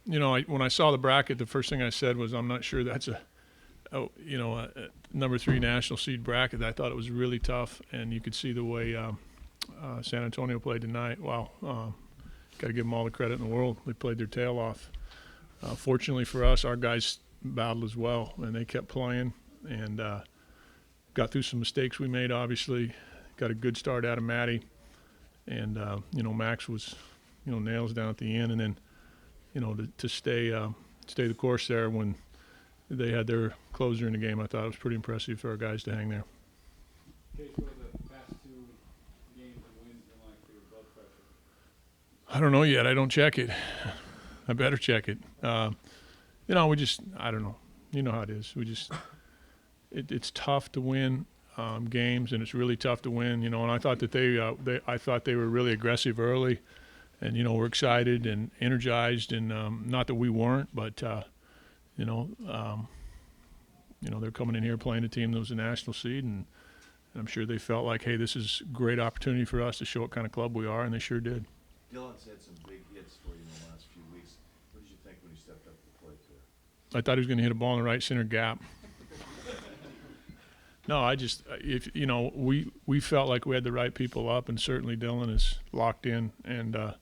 when I saw the bracket, the first thing I said was, I'm not sure that's a number 3 national seed bracket. I thought it was really tough, and you could see the way San Antonio played tonight. Wow, got to give them all the credit in the world. They played their tail off. Fortunately for us, our guys battled as well, and they kept playing and got through some mistakes we made. Obviously, got a good start out of Matty, and Max was nails down at the end, and then to stay the course there when they had their closer in the game. I thought it was pretty impressive for our guys to hang there. Case, what are the past 2 games and wins been like for your blood pressure? I don't know yet. I don't check it. I better check it. I don't know. You know how it is. It's tough to win games, and it's really tough to win. And I thought that I thought they were really aggressive early, and we're excited and energized, and not that we weren't, but they're coming in here playing a team that was a national seed, and I'm sure they felt like, hey, this is a great opportunity for us to show what kind of club we are, and they sure did. Dylan's had some big hits for you in the last few weeks. What did you think when he stepped up to the plate today? I thought he was going to hit a ball in the right center gap. No, we felt like we had the right people up, and certainly Dylan is locked in, and I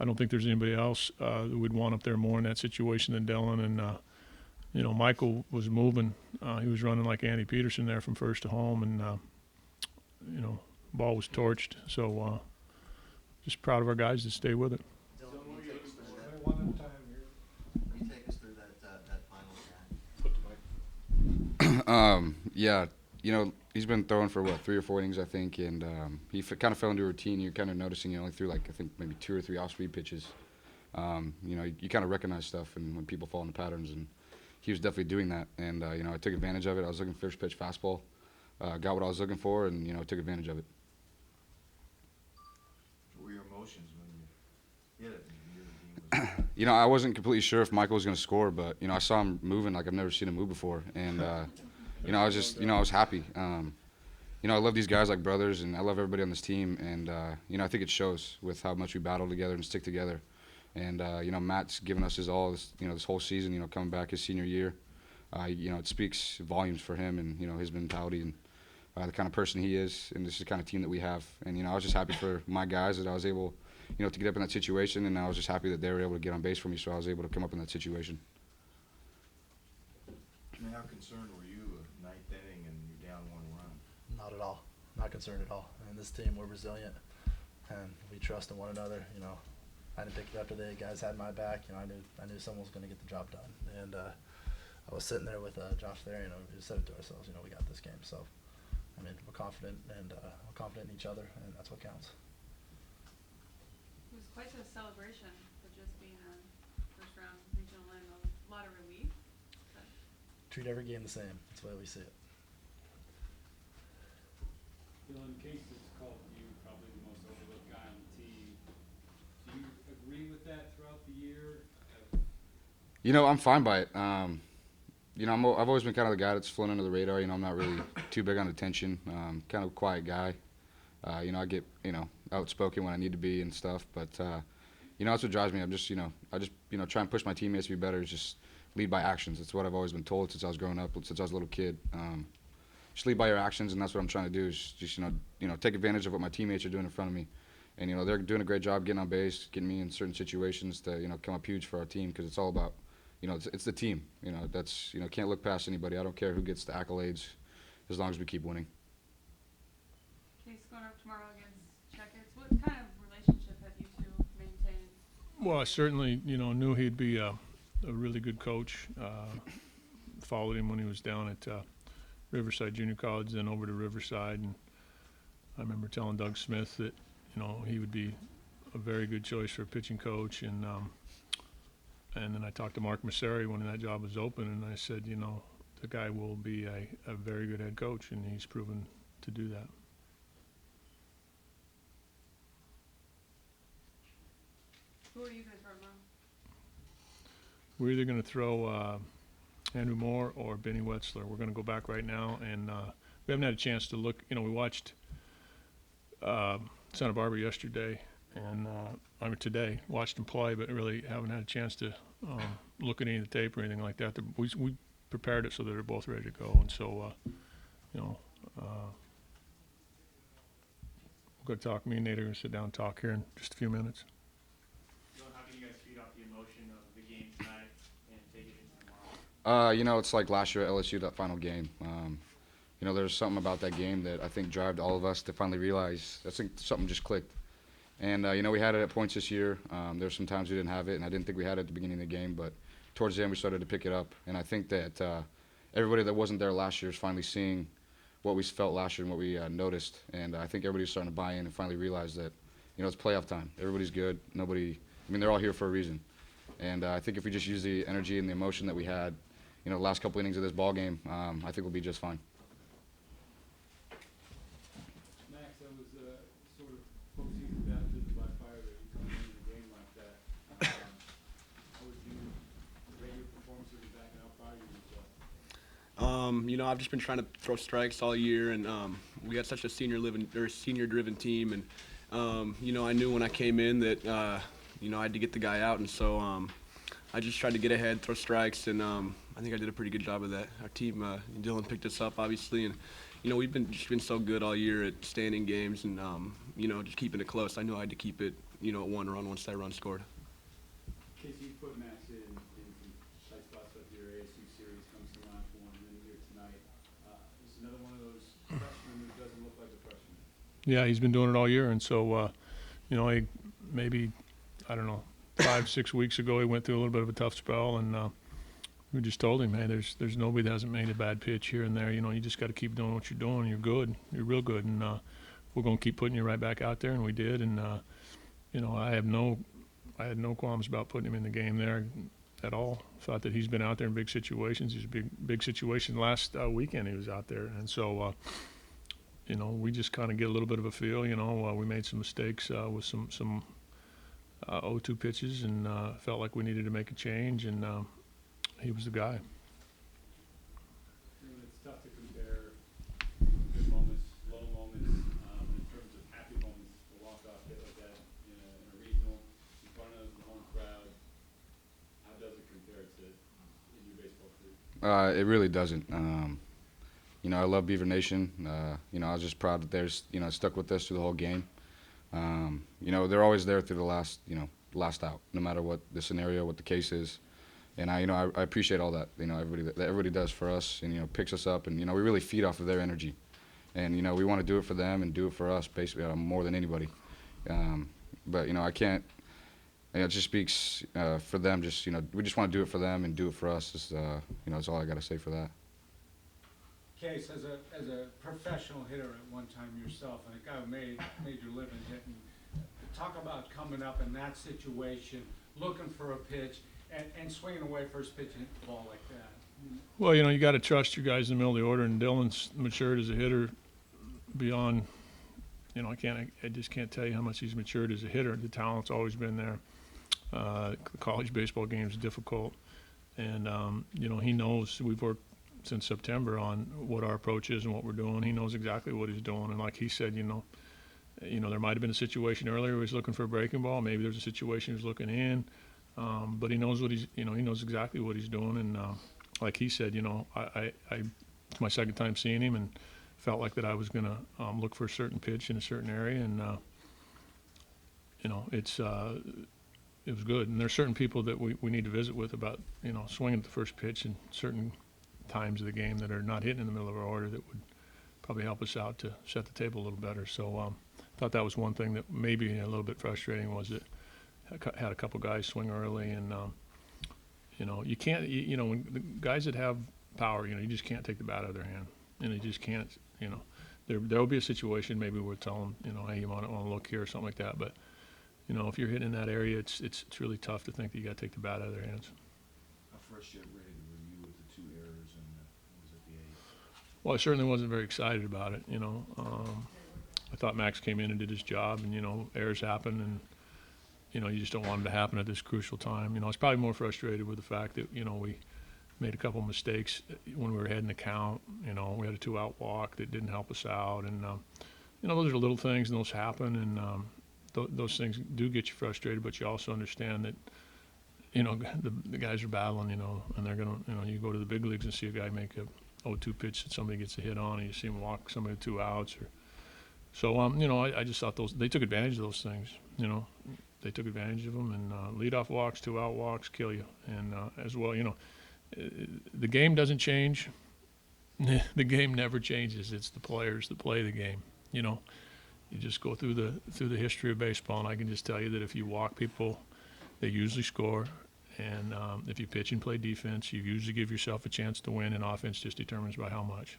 don't think there's anybody else that would want up there more in that situation than Dylan. And Michael was moving. He was running like Andy Peterson there from first to home, and ball was torched. So just proud of our guys to stay with it. Dylan, can you take us through that? Can you take us through that final shot? Put the mic. Yeah, he's been throwing for 3 or 4 innings, I think, and he kind of fell into a routine. You're kind of noticing he only threw I think maybe 2 or 3 off-speed pitches. You kind of recognize stuff, and when people fall into patterns, and he was definitely doing that. And I took advantage of it. I was looking for first pitch fastball, got what I was looking for, and took advantage of it. What were your emotions when you hit it? And the team was I wasn't completely sure if Michael was going to score, but I saw him moving like I've never seen him move before, and I was just I was happy. I love these guys like brothers, and I love everybody on this team, and I think it shows with how much we battle together and stick together. And Matt's given us his all this whole season. Coming back his senior year, it speaks volumes for him and his mentality and the kind of person he is, and this is the kind of team that we have. And I was just happy for my guys that I was able to get up in that situation, and I was just happy that they were able to get on base for me, so I was able to come up in that situation. how concerned were you 9th inning and you're down 1 run? Not at all. Not concerned at all. And this team, we're resilient, and we trust in one another. I didn't pick it up today. Guys had my back. I knew someone was going to get the job done. And I was sitting there with Josh there. We just said it to ourselves. We got this game. So, we're confident, and we're confident in each other, and that's what counts. It was quite a celebration for just being a first-round regional and a lot of relief. Treat every game the same. That's the way we see it. Dylan, Case has called you probably the most overlooked guy on the team. Do you agree with that throughout the year? I'm fine by it. I've always been kind of the guy that's flown under the radar. I'm not really too big on attention. Kind of a quiet guy. I get, outspoken when I need to be and stuff. But, that's what drives me. I'm just, I just, try and push my teammates to be better. Just lead by actions. That's what I've always been told since I was growing up, since I was a little kid. Just lead by your actions, and that's what I'm trying to do. Is just, take advantage of what my teammates are doing in front of me. And, they're doing a great job getting on base, getting me in certain situations to, come up huge for our team, because it's all about, it's the team. That's, can't look past anybody. I don't care who gets the accolades as long as we keep winning. Case going up tomorrow against Checkers. What kind of relationship have you two maintained? Well, I certainly, knew he'd be a really good coach. Followed him when he was down at Riverside Junior College, then over to Riverside. And I remember telling Doug Smith that, he would be a very good choice for a pitching coach. And then I talked to Mark Masseri when that job was open, and I said, the guy will be a very good head coach, and he's proven to do that. Who are you guys running on? We're either going to throw Andrew Moore or Benny Wetzler. We're going to go back right now, and we haven't had a chance to look. We watched Santa Barbara yesterday, and I mean today watched them play, but really haven't had a chance to look at any of the tape or anything like that. We prepared it so that they're both ready to go, and so you know. We're going to talk. Me and Nate are going to sit down and talk here in just a few minutes. Dylan, how can you guys feed off the emotion of the game tonight and take it into tomorrow? You know, it's like last year at LSU, that final game. You know, there's something about that game that I think drove all of us to finally realize I think something just clicked. And, you know, we had it at points this year. There were some times we didn't have it, and I didn't think we had it at the beginning of the game. But towards the end, we started to pick it up. And I think that everybody that wasn't there last year is finally seeing what we felt last year and what we noticed. And I think everybody's starting to buy in and finally realize that, you know, it's playoff time. Everybody's good. They're all here for a reason. And I think if we just use the energy and the emotion that we had, you know, the last couple innings of this ball game, I think we'll be just fine. Max, that was sort of postseason baptism by fire that you come in a game like that. How would you rate your performance when you're back and how proud you yourself? You know, I've just been trying to throw strikes all year, and we got such a senior-driven team, and you know, I knew when I came in that you know, I had to get the guy out, and so I just tried to get ahead, throw strikes, and I think I did a pretty good job of that. Our team, Dylan picked us up, obviously, and you know, we've been so good all year at staying in games and you know, just keeping it close. I knew I had to keep it, you know, at one run once that run scored. Casey, you put Max in some tight spots like your ASU series comes to mind for one, and then here tonight. This is another one of those freshmen who doesn't look like a freshman. Yeah, he's been doing it all year, and so you know, maybe I don't know, 5-6 weeks ago he went through a little bit of a tough spell, and we just told him, hey, there's nobody that hasn't made a bad pitch here and there. You know, you just got to keep doing what you're doing. You're good. You're real good, and we're going to keep putting you right back out there, and we did. And you know, I had no qualms about putting him in the game there at all. Thought that he's been out there in big situations. He's a big situation. Last weekend he was out there, and so you know, we just kind of get a little bit of a feel. You know, we made some mistakes with some 0-2 pitches, and felt like we needed to make a change, and he was the guy. You know, it's tough to compare good moments, low moments, in terms of happy moments, a walk-off hit like that in a regional, in front of the home crowd. How does it compare to in your baseball career? It really doesn't. You know, I love Beaver Nation. You know, I was just proud that there's, you know, stuck with us through the whole game. You know, they're always there through the last out, no matter what the scenario, what the case is. And I appreciate all that, you know, everybody does for us, and, you know, picks us up, and, you know, we really feed off of their energy. And, you know, we want to do it for them and do it for us, basically, more than anybody. But, you know, I can't, you know, it just speaks for them. Just, you know, we just want to do it for them and do it for us. Is, you know, that's all I got to say for that. Case, as a professional hitter at one time yourself, and a guy who made your living hitting, talk about coming up in that situation, looking for a pitch, and swinging away first pitch and hit the ball like that. Well, you know, you got to trust your guys in the middle of the order, and Dylan's matured as a hitter beyond, you know, I just can't tell you how much he's matured as a hitter. The talent's always been there. The college baseball game is difficult, and you know, he knows. We've worked since September on what our approach is and what we're doing. He knows exactly what he's doing, and like he said, you know, there might have been a situation earlier where he's looking for a breaking ball. Maybe there's a situation he's looking in, but he knows what he knows exactly what he's doing. And like he said, you know, it's my second time seeing him, and felt like that I was gonna look for a certain pitch in a certain area, and you know, it was good. And there's certain people that we need to visit with about, you know, swinging at the first pitch and certain times of the game that are not hitting in the middle of our order that would probably help us out to set the table a little better. So thought that was one thing that maybe a little bit frustrating, was that I had a couple guys swing early, and you know, you can't, you know, when the guys that have power, you know, you just can't take the bat out of their hand, and you just can't, you know, there will be a situation maybe we'll tell them, you know, hey, you want to look here or something like that, but you know, if you're hitting in that area, it's really tough to think that you got to take the bat out of their hands. How frustrated were you with the 2 errors and was it the 8th? Well, I certainly wasn't very excited about it, you know. I thought Max came in and did his job, and, you know, errors happen, and, you know, you just don't want them to happen at this crucial time. You know, I was probably more frustrated with the fact that, you know, we made a couple mistakes when we were heading the count. You know, we had a 2-out walk that didn't help us out, and, you know, those are little things, and those happen, and, those things do get you frustrated, but you also understand that, you know, the guys are battling, you know, and they're going to, you know, you go to the big leagues and see a guy make a 0-2 pitch that somebody gets a hit on, and you see him walk somebody with 2 outs. So, you know, I just thought they took advantage of those things, you know. They took advantage of them, and leadoff walks, 2-out walks kill you. And as well, you know, the game doesn't change. The game never changes. It's the players that play the game, you know. You just go through the history of baseball, and I can just tell you that if you walk people, they usually score. And if you pitch and play defense, you usually give yourself a chance to win, and offense just determines by how much.